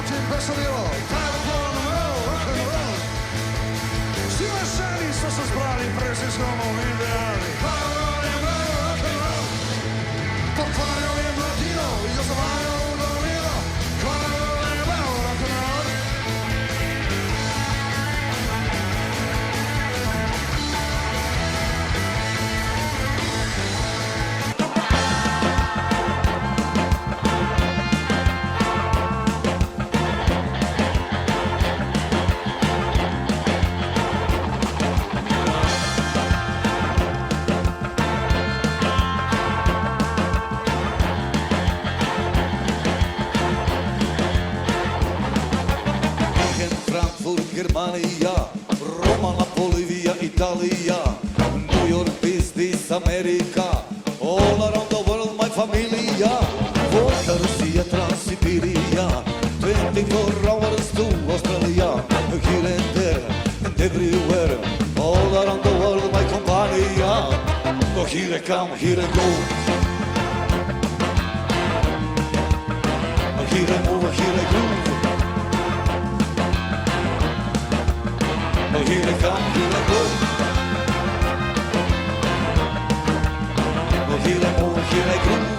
tim veselilo, telefonom, rock'n'roll. Svi vašani su se zbrali prezinskom ideali. Rock'n'roll. Potvarao je mladino i ozavajao u dolino. Rock'n'roll. Germanija, Roma, Bolivija, Italija, New York, business, Amerika, all around the world, my familia, Volta, Rusija, Transsibirija, 24 hours to Australia, here and there, and everywhere, all around the world, my compania, so here I come, here I go, here I move, here I groove. Here I come, here I go. Here I move, here I groove.